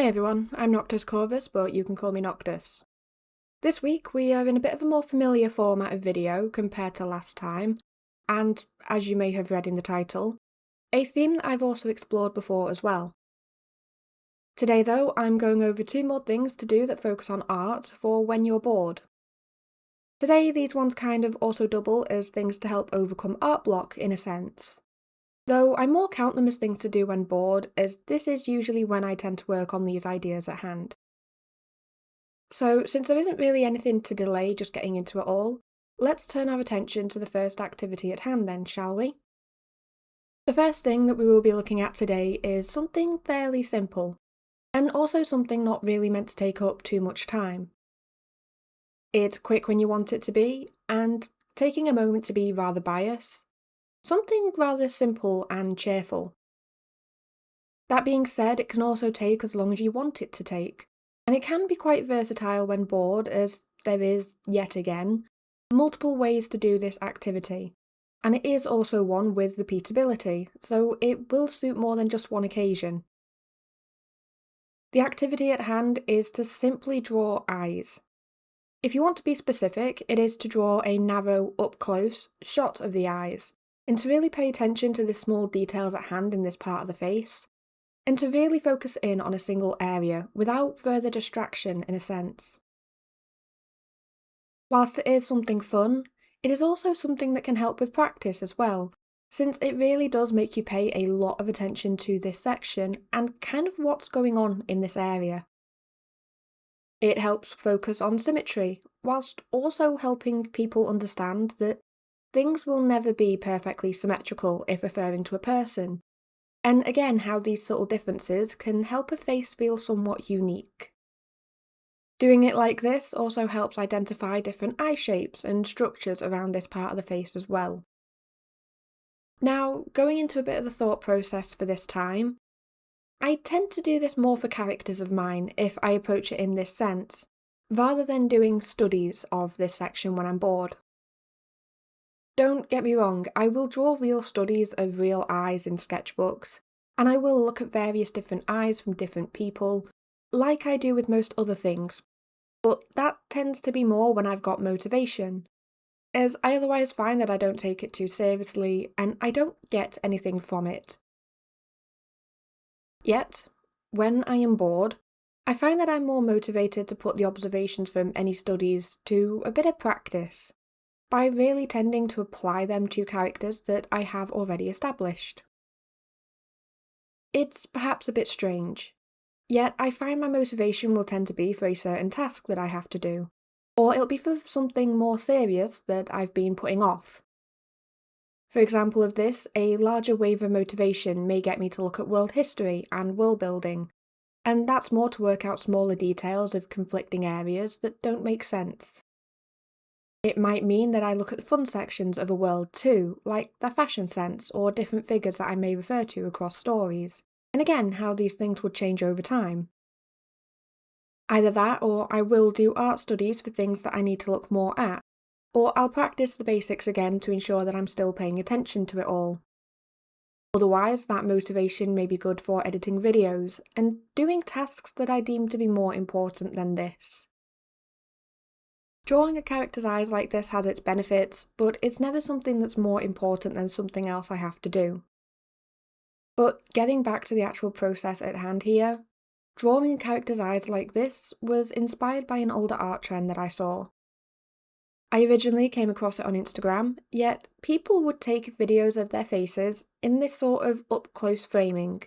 Hey everyone, I'm Noctis Corvus, but you can call me Noctis. This week we are in a bit of a more familiar format of video compared to last time, and, as you may have read in the title, a theme that I've also explored before as well. Today though, I'm going over 2 more things to do that focus on art for when you're bored. Today these ones kind of also double as things to help overcome art block in a sense. Though I more count them as things to do when bored, as this is usually when I tend to work on these ideas at hand. So, since there isn't really anything to delay just getting into it all, let's turn our attention to the first activity at hand then, shall we? The first thing that we will be looking at today is something fairly simple, and also something not really meant to take up too much time. It's quick when you want it to be, and taking a moment to be rather biased. Something rather simple and cheerful. That being said, it can also take as long as you want it to take, and it can be quite versatile when bored, as there is, yet again, multiple ways to do this activity, and it is also one with repeatability, so it will suit more than just one occasion. The activity at hand is to simply draw eyes. If you want to be specific, it is to draw a narrow, up-close shot of the eyes, and to really pay attention to the small details at hand in this part of the face, and to really focus in on a single area without further distraction in a sense. Whilst it is something fun, it is also something that can help with practice as well, since it really does make you pay a lot of attention to this section and kind of what's going on in this area. It helps focus on symmetry, whilst also helping people understand that things will never be perfectly symmetrical if referring to a person, and again how these subtle differences can help a face feel somewhat unique. Doing it like this also helps identify different eye shapes and structures around this part of the face as well. Now, going into a bit of the thought process for this time, I tend to do this more for characters of mine if I approach it in this sense, rather than doing studies of this section when I'm bored. Don't get me wrong, I will draw real studies of real eyes in sketchbooks, and I will look at various different eyes from different people, like I do with most other things, but that tends to be more when I've got motivation, as I otherwise find that I don't take it too seriously and I don't get anything from it. Yet, when I am bored, I find that I'm more motivated to put the observations from any studies to a bit of practice, by really tending to apply them to characters that I have already established. It's perhaps a bit strange, yet I find my motivation will tend to be for a certain task that I have to do, or it'll be for something more serious that I've been putting off. For example of this, a larger wave of motivation may get me to look at world history and world building, and that's more to work out smaller details of conflicting areas that don't make sense. It might mean that I look at the fun sections of a world too, like their fashion sense or different figures that I may refer to across stories, and again how these things would change over time. Either that or I will do art studies for things that I need to look more at, or I'll practice the basics again to ensure that I'm still paying attention to it all. Otherwise, that motivation may be good for editing videos and doing tasks that I deem to be more important than this. Drawing a character's eyes like this has its benefits, but it's never something that's more important than something else I have to do. But getting back to the actual process at hand here, drawing a character's eyes like this was inspired by an older art trend that I saw. I originally came across it on Instagram, yet people would take videos of their faces in this sort of up-close framing.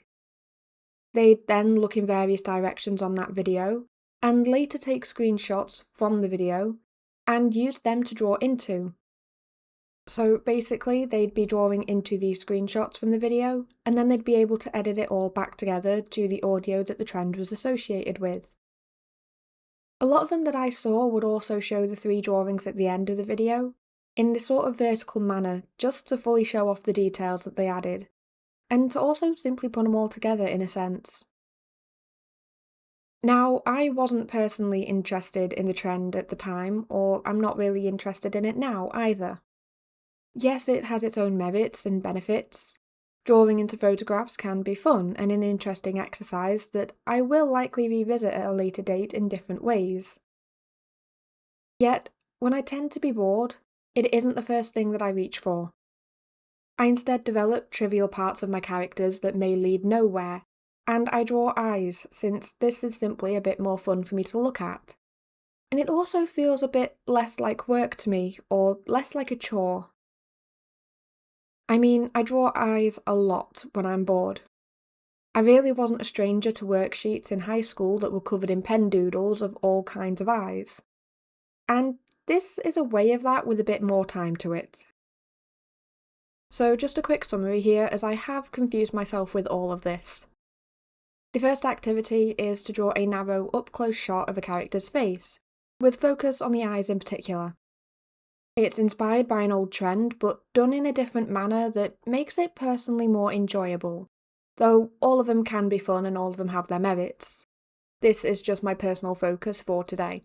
They'd then look in various directions on that video, and later take screenshots from the video, and use them to draw into. So basically, they'd be drawing into these screenshots from the video, and then they'd be able to edit it all back together to the audio that the trend was associated with. A lot of them that I saw would also show the 3 drawings at the end of the video, in this sort of vertical manner, just to fully show off the details that they added, and to also simply put them all together in a sense. Now, I wasn't personally interested in the trend at the time, or I'm not really interested in it now either. Yes, it has its own merits and benefits, Drawing into photographs can be fun and an interesting exercise that I will likely revisit at a later date in different ways. Yet, when I tend to be bored, it isn't the first thing that I reach for. I instead develop trivial parts of my characters that may lead nowhere, and I draw eyes since this is simply a bit more fun for me to look at. And it also feels a bit less like work to me, or less like a chore. I mean, I draw eyes a lot when I'm bored. I really wasn't a stranger to worksheets in high school that were covered in pen doodles of all kinds of eyes. And this is a way of that with a bit more time to it. So just a quick summary here, as I have confused myself with all of this. The first activity is to draw a narrow up-close shot of a character's face, with focus on the eyes in particular. It's inspired by an old trend, but done in a different manner that makes it personally more enjoyable, though all of them can be fun and all of them have their merits. This is just my personal focus for today.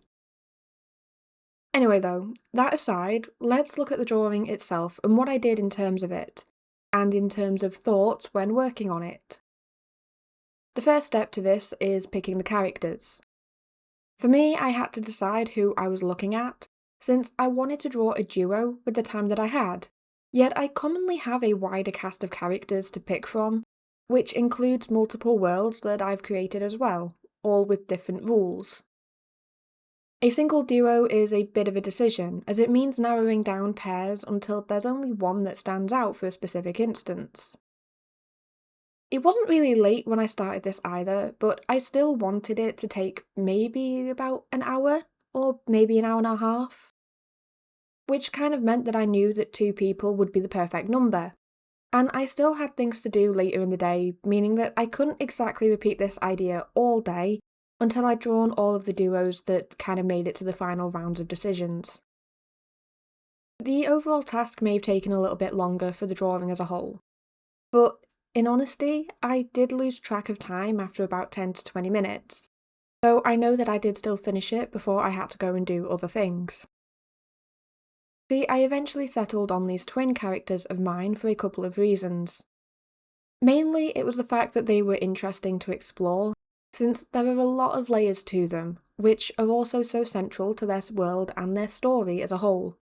Anyway though, that aside, let's look at the drawing itself and what I did in terms of it, and in terms of thoughts when working on it. The first step to this is picking the characters. For me, I had to decide who I was looking at, since I wanted to draw a duo with the time that I had, yet I commonly have a wider cast of characters to pick from, which includes multiple worlds that I've created as well, all with different rules. A single duo is a bit of a decision, as it means narrowing down pairs until there's only one that stands out for a specific instance. It wasn't really late when I started this either, but I still wanted it to take maybe about an hour, or maybe an hour and a half. Which kind of meant that I knew that 2 people would be the perfect number. And I still had things to do later in the day, meaning that I couldn't exactly repeat this idea all day until I'd drawn all of the duos that kind of made it to the final rounds of decisions. The overall task may have taken a little bit longer for the drawing as a whole, but in honesty, I did lose track of time after about 10 to 20 minutes, so I know that I did still finish it before I had to go and do other things. See, I eventually settled on these twin characters of mine for a couple of reasons. Mainly, it was the fact that they were interesting to explore, since there are a lot of layers to them, which are also so central to their world and their story as a whole.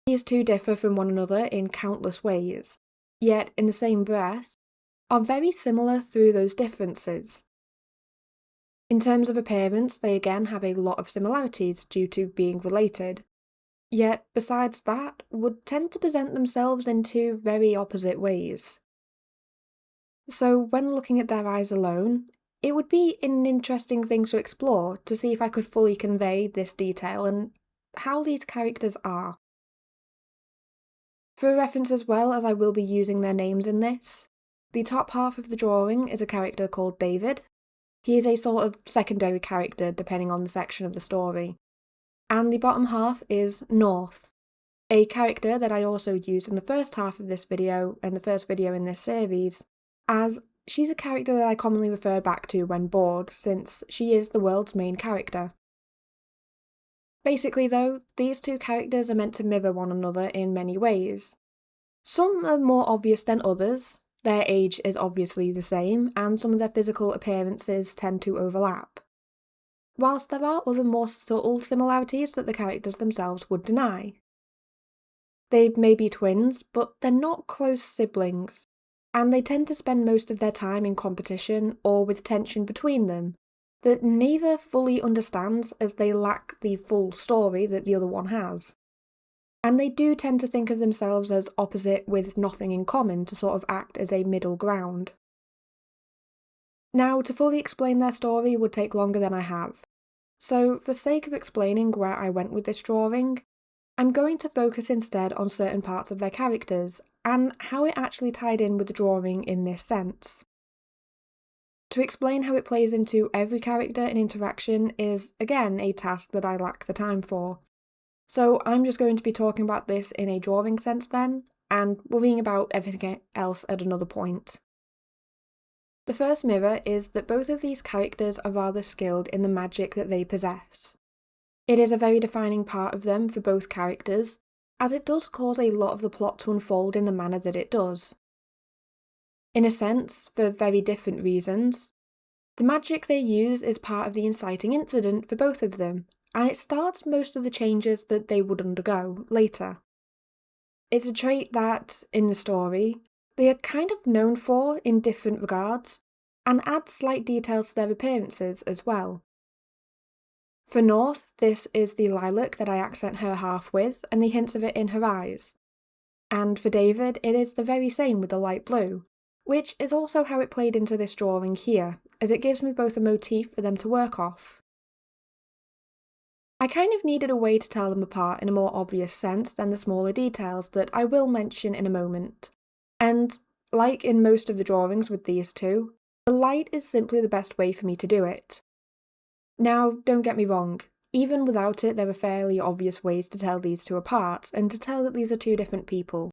These two differ from one another in countless ways, yet in the same breath, are very similar through those differences. In terms of appearance, they again have a lot of similarities due to being related, yet besides that, would tend to present themselves in 2 very opposite ways. So when looking at their eyes alone, it would be an interesting thing to explore to see if I could fully convey this detail and how these characters are. For reference as well, as I will be using their names in this, the top half of the drawing is a character called David. He is a sort of secondary character depending on the section of the story. And the bottom half is North, a character that I also used in the first half of this video and the first video in this series, as she's a character that I commonly refer back to when bored, since she is the world's main character. Basically though, these 2 characters are meant to mirror one another in many ways. Some are more obvious than others, their age is obviously the same, and some of their physical appearances tend to overlap. Whilst there are other more subtle similarities that the characters themselves would deny. They may be twins, but they're not close siblings, and they tend to spend most of their time in competition or with tension between them, that neither fully understands as they lack the full story that the other one has. And they do tend to think of themselves as opposite with nothing in common to sort of act as a middle ground. Now, to fully explain their story would take longer than I have, so for sake of explaining where I went with this drawing, I'm going to focus instead on certain parts of their characters, and how it actually tied in with the drawing in this sense. To explain how it plays into every character and interaction is, again, a task that I lack the time for. So I'm just going to be talking about this in a drawing sense then, and worrying about everything else at another point. The first mirror is that both of these characters are rather skilled in the magic that they possess. It is a very defining part of them for both characters, as it does cause a lot of the plot to unfold in the manner that it does. In a sense, for very different reasons. The magic they use is part of the inciting incident for both of them, and it starts most of the changes that they would undergo later. It's a trait that, in the story, they are kind of known for in different regards, and adds slight details to their appearances as well. For North, this is the lilac that I accent her half with, and the hints of it in her eyes. And for David, it is the very same with the light blue, which is also how it played into this drawing here, as it gives me both a motif for them to work off. I kind of needed a way to tell them apart in a more obvious sense than the smaller details that I will mention in a moment. And, like in most of the drawings with these two, the light is simply the best way for me to do it. Now, don't get me wrong, even without it there are fairly obvious ways to tell these two apart, and to tell that these are two different people.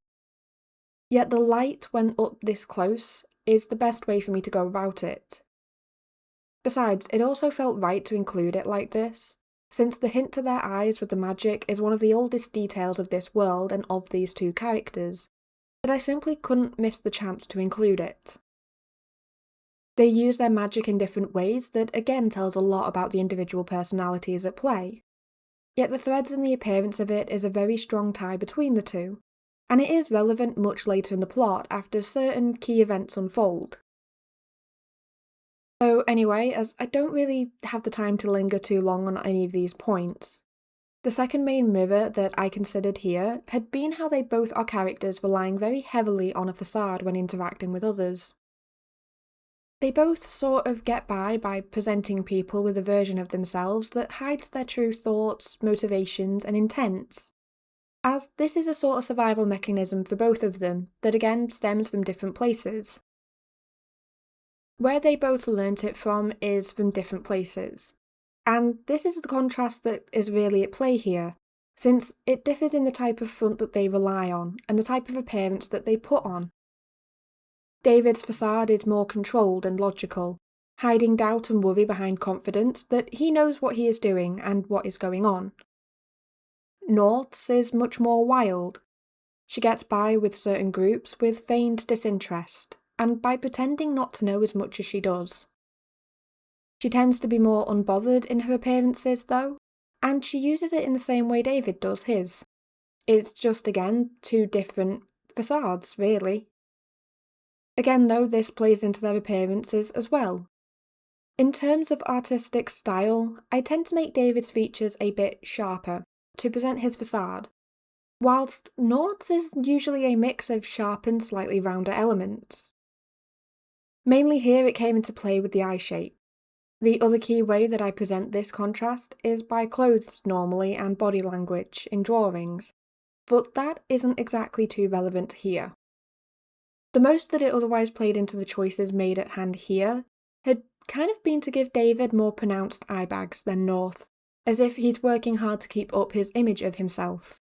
Yet the light, when up this close, is the best way for me to go about it. Besides, it also felt right to include it like this, since the hint to their eyes with the magic is one of the oldest details of this world and of these two characters, that I simply couldn't miss the chance to include it. They use their magic in different ways that again tells a lot about the individual personalities at play. Yet the threads in the appearance of it is a very strong tie between the two, and it is relevant much later in the plot after certain key events unfold. So anyway, as I don't really have the time to linger too long on any of these points, the second main mirror that I considered here had been how they both are characters relying very heavily on a facade when interacting with others. They both sort of get by presenting people with a version of themselves that hides their true thoughts, motivations, and intents, as this is a sort of survival mechanism for both of them that again stems from different places. Where they both learnt it from is from different places, and this is the contrast that is really at play here, since it differs in the type of front that they rely on and the type of appearance that they put on. David's facade is more controlled and logical, hiding doubt and worry behind confidence that he knows what he is doing and what is going on. North's is much more wild. She gets by with certain groups with feigned disinterest, and by pretending not to know as much as she does. She tends to be more unbothered in her appearances though, and she uses it in the same way David does his. It's just again two different facades, really. Again though, this plays into their appearances as well. In terms of artistic style, I tend to make David's features a bit sharper, to present his facade, whilst North's is usually a mix of sharp and slightly rounder elements. Mainly here it came into play with the eye shape. The other key way that I present this contrast is by clothes normally and body language in drawings, but that isn't exactly too relevant here. The most that it otherwise played into the choices made at hand here had kind of been to give David more pronounced eye bags than North, as if he's working hard to keep up his image of himself.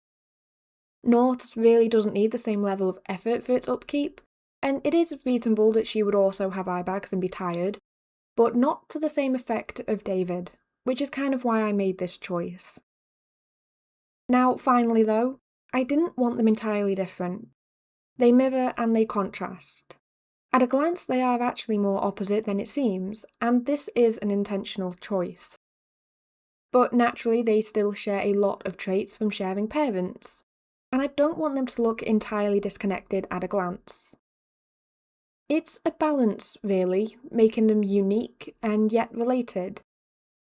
North's really doesn't need the same level of effort for its upkeep, and it is reasonable that she would also have eye bags and be tired, but not to the same effect of David, which is kind of why I made this choice. Now, finally though, I didn't want them entirely different. They mirror and they contrast. At a glance they are actually more opposite than it seems, and this is an intentional choice. But naturally they still share a lot of traits from sharing parents, and I don't want them to look entirely disconnected at a glance. It's a balance, really, making them unique and yet related.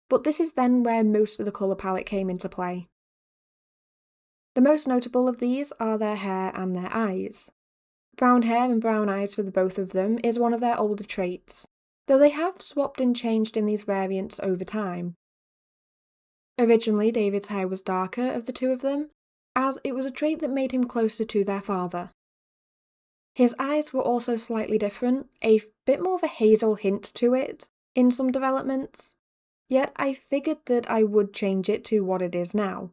But this is then where most of the colour palette came into play. The most notable of these are their hair and their eyes. Brown hair and brown eyes for the both of them is one of their older traits, though they have swapped and changed in these variants over time. Originally, David's hair was darker of the two of them, as it was a trait that made him closer to their father. His eyes were also slightly different, a bit more of a hazel hint to it in some developments, yet I figured that I would change it to what it is now.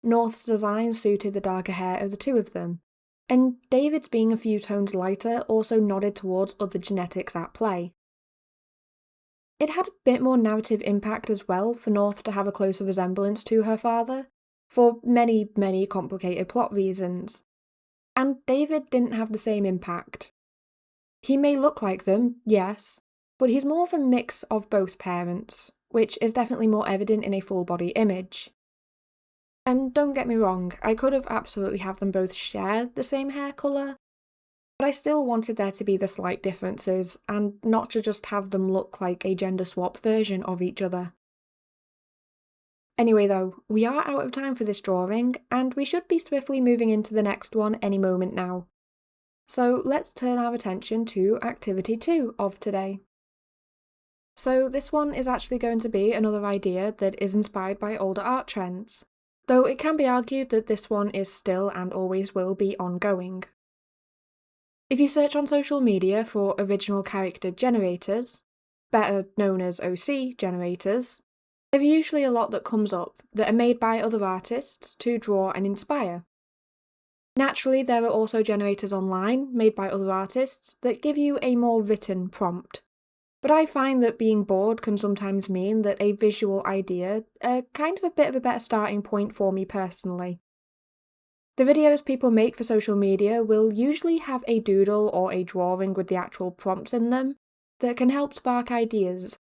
North's design suited the darker hair of the two of them, and David's being a few tones lighter also nodded towards other genetics at play. It had a bit more narrative impact as well for North to have a closer resemblance to her father, for many, many complicated plot reasons. And David didn't have the same impact. He may look like them, yes, but he's more of a mix of both parents, which is definitely more evident in a full body image. And don't get me wrong, I could have absolutely have them both share the same hair colour, but I still wanted there to be the slight differences, and not to just have them look like a gender swap version of each other. Anyway though, we are out of time for this drawing, and we should be swiftly moving into the next one any moment now. So let's turn our attention to activity 2 of today. So this one is actually going to be another idea that is inspired by older art trends, though it can be argued that this one is still and always will be ongoing. If you search on social media for original character generators, better known as OC generators, there are usually a lot that comes up that are made by other artists to draw and inspire. Naturally, there are also generators online made by other artists that give you a more written prompt, but I find that being bored can sometimes mean that a visual idea are kind of a bit of a better starting point for me personally. The videos people make for social media will usually have a doodle or a drawing with the actual prompts in them that can help spark ideas,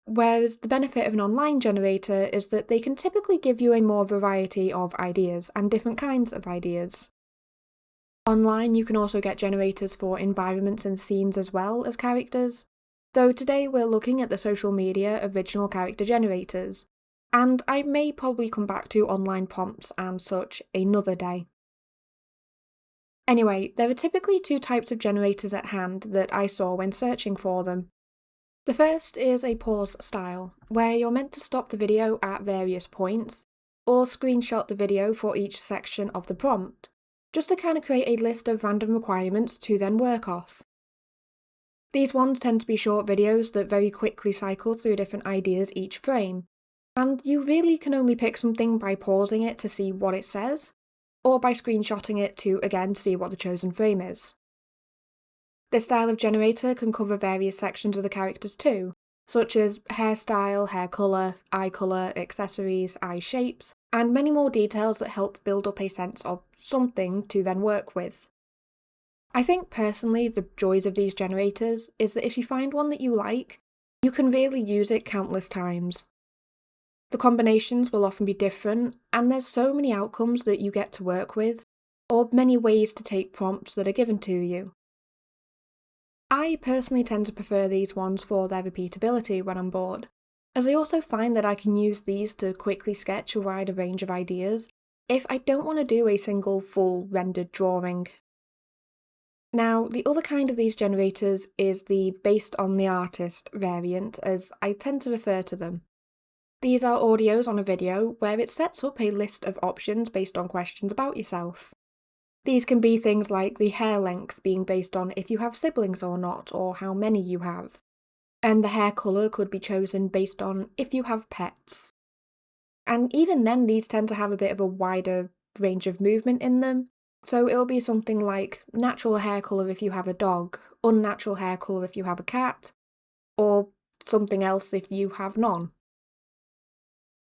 whereas the benefit of an online generator is that they can typically give you a more variety of ideas and different kinds of ideas. Online you can also get generators for environments and scenes as well as characters, though today we're looking at the social media original character generators, and I may probably come back to online prompts and such another day. Anyway, there are typically two types of generators at hand that I saw when searching for them. The first is a pause style, where you're meant to stop the video at various points, or screenshot the video for each section of the prompt, just to kind of create a list of random requirements to then work off. These ones tend to be short videos that very quickly cycle through different ideas each frame, and you really can only pick something by pausing it to see what it says, or by screenshotting it to again see what the chosen frame is. This style of generator can cover various sections of the characters too, such as hairstyle, hair colour, eye colour, accessories, eye shapes, and many more details that help build up a sense of something to then work with. I think personally the joys of these generators is that if you find one that you like, you can really use it countless times. The combinations will often be different, and there's so many outcomes that you get to work with, or many ways to take prompts that are given to you. I personally tend to prefer these ones for their repeatability when I'm bored, as I also find that I can use these to quickly sketch a wider range of ideas if I don't want to do a single full rendered drawing. Now, the other kind of these generators is the based on the artist variant, as I tend to refer to them. These are audios on a video where it sets up a list of options based on questions about yourself. These can be things like the hair length being based on if you have siblings or not, or how many you have. And the hair colour could be chosen based on if you have pets. And even then, these tend to have a bit of a wider range of movement in them. So it'll be something like natural hair colour if you have a dog, unnatural hair colour if you have a cat, or something else if you have none.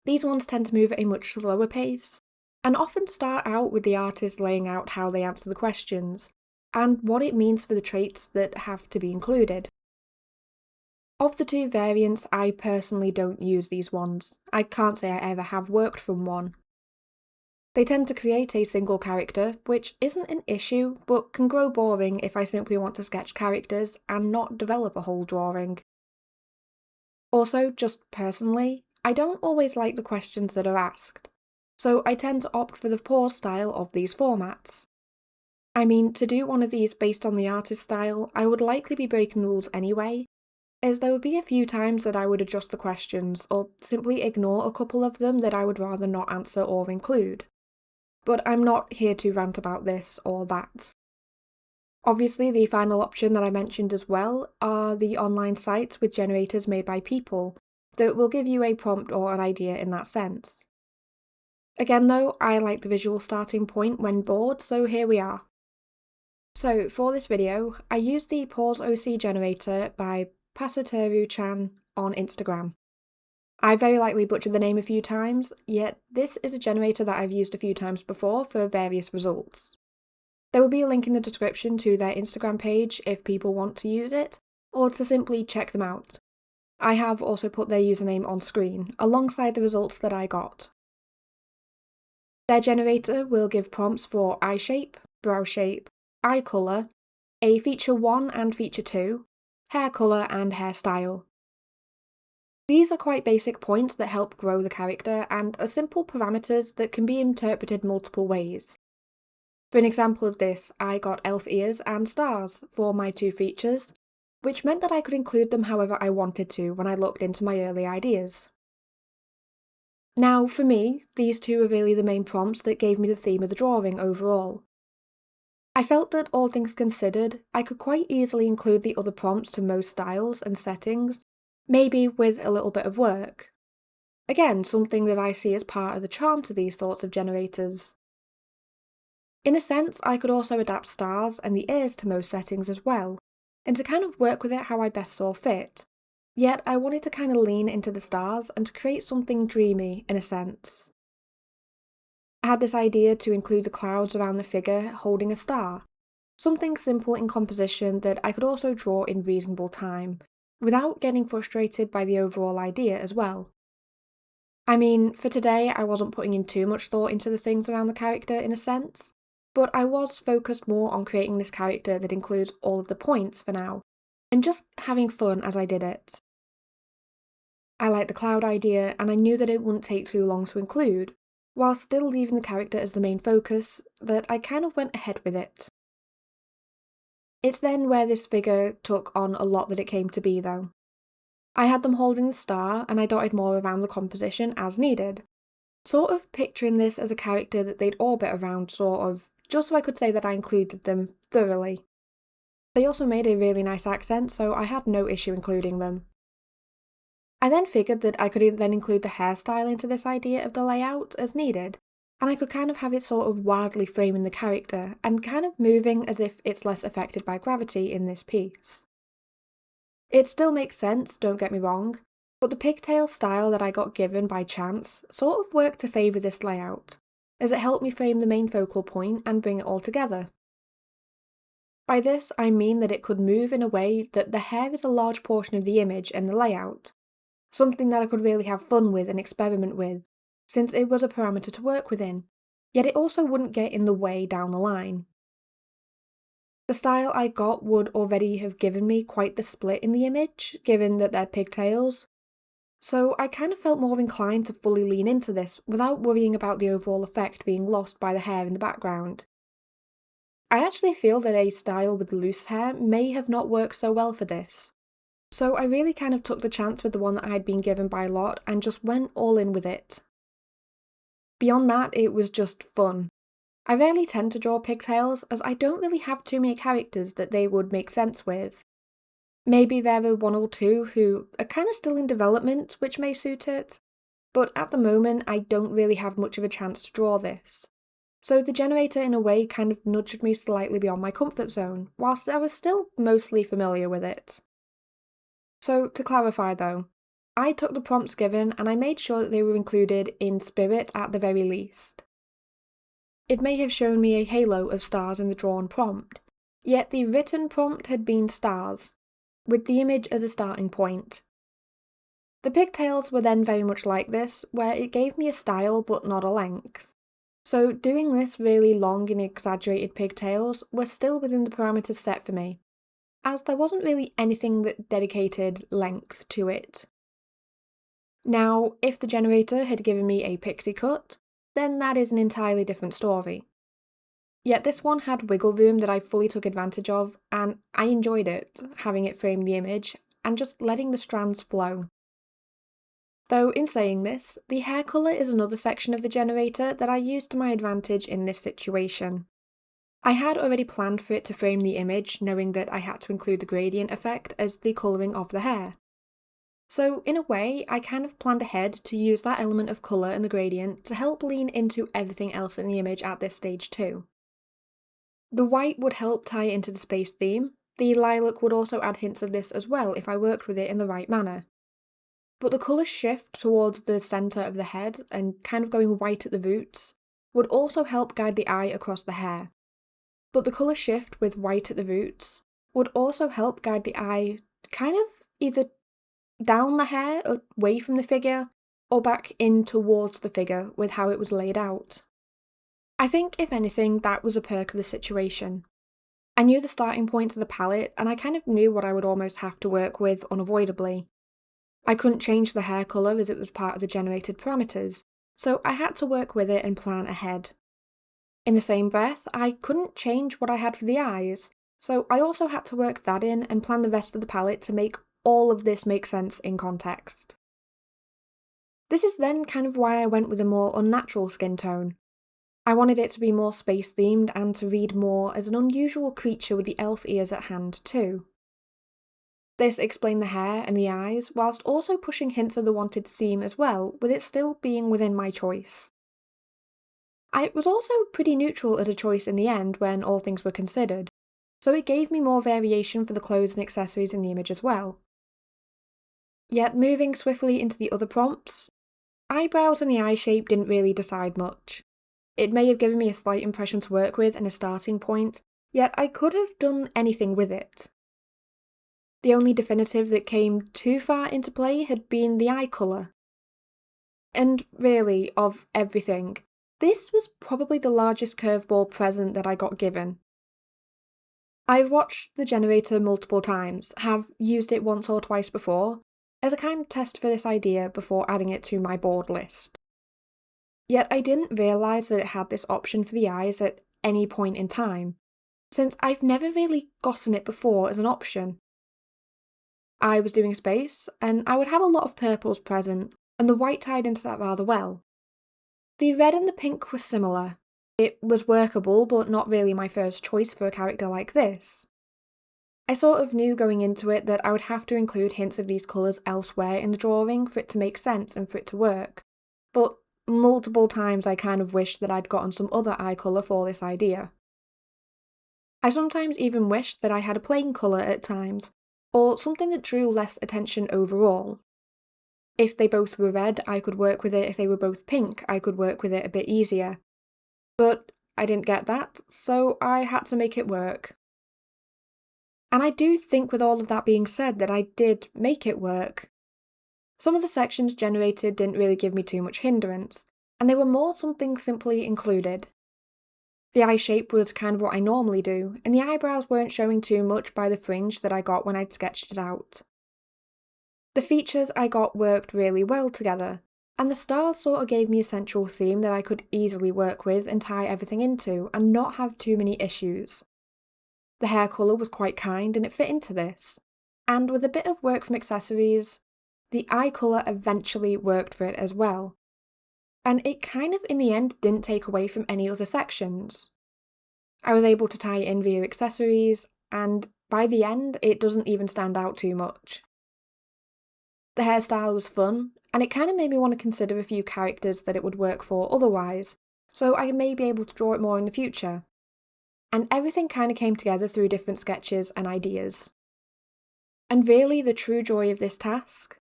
These ones tend to move at a much slower pace, and often start out with the artist laying out how they answer the questions, and what it means for the traits that have to be included. Of the two variants, I personally don't use these ones. I can't say I ever have worked from one. They tend to create a single character, which isn't an issue, but can grow boring if I simply want to sketch characters and not develop a whole drawing. Also, just personally, I don't always like the questions that are asked, so I tend to opt for the pause style of these formats. I mean, to do one of these based on the artist style, I would likely be breaking the rules anyway, as there would be a few times that I would adjust the questions, or simply ignore a couple of them that I would rather not answer or include. But I'm not here to rant about this or that. Obviously, the final option that I mentioned as well are the online sites with generators made by people that will give you a prompt or an idea in that sense. Again though, I like the visual starting point when bored, so here we are. So for this video, I used the Pause OC generator by Pasatoru-chan on Instagram. I very likely butchered the name a few times, yet this is a generator that I've used a few times before for various results. There will be a link in the description to their Instagram page if people want to use it, or to simply check them out. I have also put their username on screen, alongside the results that I got. Their generator will give prompts for eye shape, brow shape, eye colour, a feature 1 and feature 2, hair colour and hairstyle. These are quite basic points that help grow the character and are simple parameters that can be interpreted multiple ways. For an example of this, I got elf ears and stars for my 2 features, which meant that I could include them however I wanted to when I looked into my early ideas. Now, for me, these 2 are really the main prompts that gave me the theme of the drawing overall. I felt that, all things considered, I could quite easily include the other prompts to most styles and settings, maybe with a little bit of work. Again, something that I see as part of the charm to these sorts of generators. In a sense, I could also adapt stars and the ears to most settings as well, and to kind of work with it how I best saw fit. Yet I wanted to kind of lean into the stars and to create something dreamy in a sense. I had this idea to include the clouds around the figure holding a star, something simple in composition that I could also draw in reasonable time, without getting frustrated by the overall idea as well. I mean, for today I wasn't putting in too much thought into the things around the character in a sense, but I was focused more on creating this character that includes all of the points for now, and just having fun as I did it. I liked the cloud idea, and I knew that it wouldn't take too long to include, while still leaving the character as the main focus, that I kind of went ahead with it. It's then where this figure took on a lot that it came to be though. I had them holding the star, and I dotted more around the composition as needed, sort of picturing this as a character that they'd orbit around sort of, just so I could say that I included them thoroughly. They also made a really nice accent, so I had no issue including them. I then figured that I could then include the hairstyle into this idea of the layout as needed, and I could kind of have it sort of wildly framing the character and kind of moving as if it's less affected by gravity in this piece. It still makes sense, don't get me wrong, but the pigtail style that I got given by chance sort of worked to favour this layout, as it helped me frame the main focal point and bring it all together. By this I mean that it could move in a way that the hair is a large portion of the image and the layout, something that I could really have fun with and experiment with, since it was a parameter to work within, yet it also wouldn't get in the way down the line. The style I got would already have given me quite the split in the image, given that they're pigtails, so I kind of felt more inclined to fully lean into this without worrying about the overall effect being lost by the hair in the background. I actually feel that a style with loose hair may have not worked so well for this, so I really kind of took the chance with the one that I had been given by Lot and just went all in with it. Beyond that, it was just fun. I rarely tend to draw pigtails, as I don't really have too many characters that they would make sense with. Maybe there are 1 or 2 who are kind of still in development, which may suit it, but at the moment I don't really have much of a chance to draw this. So the generator in a way kind of nudged me slightly beyond my comfort zone, whilst I was still mostly familiar with it. So to clarify though, I took the prompts given and I made sure that they were included in spirit at the very least. It may have shown me a halo of stars in the drawn prompt, yet the written prompt had been stars, with the image as a starting point. The pigtails were then very much like this, where it gave me a style but not a length. So doing this really long and exaggerated pigtails were still within the parameters set for me, as there wasn't really anything that dedicated length to it. Now, if the generator had given me a pixie cut, then that is an entirely different story. Yet this one had wiggle room that I fully took advantage of, and I enjoyed it, having it frame the image, and just letting the strands flow. Though in saying this, the hair colour is another section of the generator that I used to my advantage in this situation. I had already planned for it to frame the image, knowing that I had to include the gradient effect as the colouring of the hair. So in a way, I kind of planned ahead to use that element of colour and the gradient to help lean into everything else in the image at this stage too. The white would help tie into the space theme, the lilac would also add hints of this as well if I worked with it in the right manner. But the colour shift towards the centre of the head and kind of going white at the roots would also help guide the eye across the hair. but the colour shift with white at the roots would also help guide the eye kind of either down the hair, away from the figure, or back in towards the figure with how it was laid out. I think, if anything, that was a perk of the situation. I knew the starting points of the palette, and I kind of knew what I would almost have to work with unavoidably. I couldn't change the hair colour as it was part of the generated parameters, so I had to work with it and plan ahead. In the same breath, I couldn't change what I had for the eyes, so I also had to work that in and plan the rest of the palette to make all of this make sense in context. This is then kind of why I went with a more unnatural skin tone. I wanted it to be more space themed and to read more as an unusual creature with the elf ears at hand too. This explained the hair and the eyes, whilst also pushing hints of the wanted theme as well, with it still being within my choice. I was also pretty neutral as a choice in the end when all things were considered, so it gave me more variation for the clothes and accessories in the image as well. Yet moving swiftly into the other prompts, eyebrows and the eye shape didn't really decide much. It may have given me a slight impression to work with and a starting point, yet I could have done anything with it. The only definitive that came too far into play had been the eye colour. And really, of everything, this was probably the largest curveball present that I got given. I've watched the generator multiple times, have used it once or twice before, as a kind of test for this idea before adding it to my board list. Yet I didn't realise that it had this option for the eyes at any point in time, since I've never really gotten it before as an option. I was doing space, and I would have a lot of purples present, and the white tied into that rather well. The red and the pink were similar. It was workable, but not really my first choice for a character like this. I sort of knew going into it that I would have to include hints of these colours elsewhere in the drawing for it to make sense and for it to work, but multiple times I kind of wished that I'd gotten some other eye colour for this idea. I sometimes even wished that I had a plain colour at times, or something that drew less attention overall. If they both were red, I could work with it. If they were both pink, I could work with it a bit easier. But I didn't get that, so I had to make it work. And I do think with all of that being said that I did make it work. Some of the sections generated didn't really give me too much hindrance, and they were more something simply included. The eye shape was kind of what I normally do, and the eyebrows weren't showing too much by the fringe that I got when I'd sketched it out. The features I got worked really well together, and the stars sort of gave me a central theme that I could easily work with and tie everything into and not have too many issues. The hair colour was quite kind and it fit into this, and with a bit of work from accessories, the eye colour eventually worked for it as well. And it kind of in the end didn't take away from any other sections. I was able to tie it in via accessories, and by the end it doesn't even stand out too much. The hairstyle was fun, and it kind of made me want to consider a few characters that it would work for otherwise, so I may be able to draw it more in the future. And everything kind of came together through different sketches and ideas. And really the true joy of this task?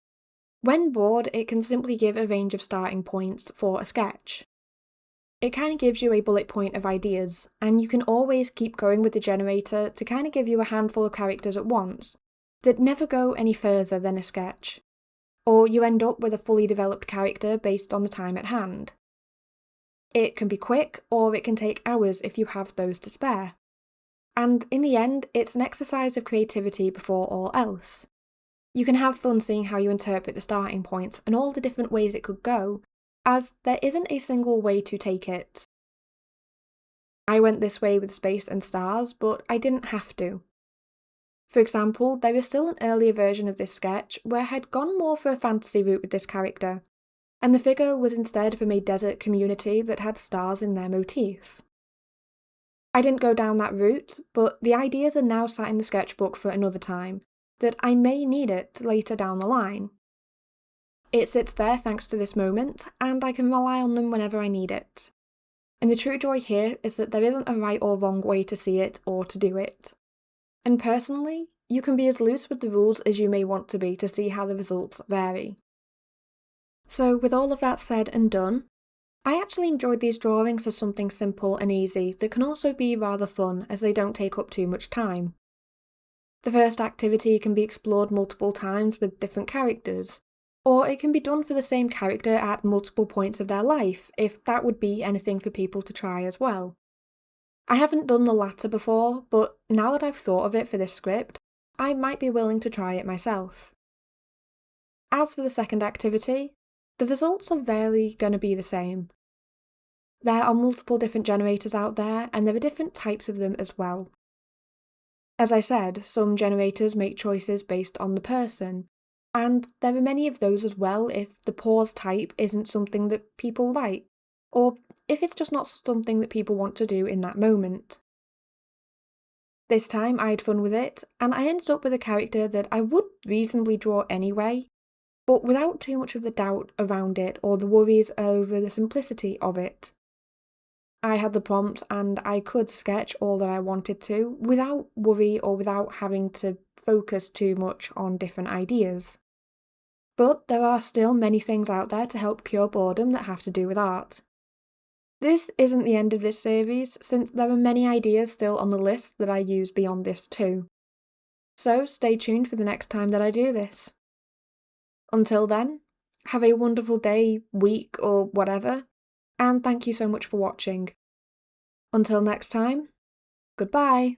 When bored, it can simply give a range of starting points for a sketch. It kind of gives you a bullet point of ideas, and you can always keep going with the generator to kind of give you a handful of characters at once that never go any further than a sketch. Or you end up with a fully developed character based on the time at hand. It can be quick, or it can take hours if you have those to spare. And in the end, it's an exercise of creativity before all else. You can have fun seeing how you interpret the starting points and all the different ways it could go, as there isn't a single way to take it. I went this way with space and stars, but I didn't have to. For example, there is still an earlier version of this sketch where I had gone more for a fantasy route with this character, and the figure was instead from a desert community that had stars in their motif. I didn't go down that route, but the ideas are now sat in the sketchbook for another time, that I may need it later down the line. It sits there thanks to this moment, and I can rely on them whenever I need it. And the true joy here is that there isn't a right or wrong way to see it or to do it. And personally, you can be as loose with the rules as you may want to be to see how the results vary. So with all of that said and done, I actually enjoyed these drawings as something simple and easy that can also be rather fun as they don't take up too much time. The first activity can be explored multiple times with different characters, or it can be done for the same character at multiple points of their life, if that would be anything for people to try as well. I haven't done the latter before, but now that I've thought of it for this script, I might be willing to try it myself. As for the second activity, the results are rarely going to be the same. There are multiple different generators out there, and there are different types of them as well. As I said, some generators make choices based on the person, and there are many of those as well if the pause type isn't something that people like, or if it's just not something that people want to do in that moment. This time I had fun with it, and I ended up with a character that I would reasonably draw anyway, but without too much of the doubt around it or the worries over the simplicity of it. I had the prompt and I could sketch all that I wanted to without worry or without having to focus too much on different ideas. But there are still many things out there to help cure boredom that have to do with art. This isn't the end of this series, since there are many ideas still on the list that I use beyond this too. So stay tuned for the next time that I do this. Until then, have a wonderful day, week, or whatever, and thank you so much for watching. Until next time, goodbye!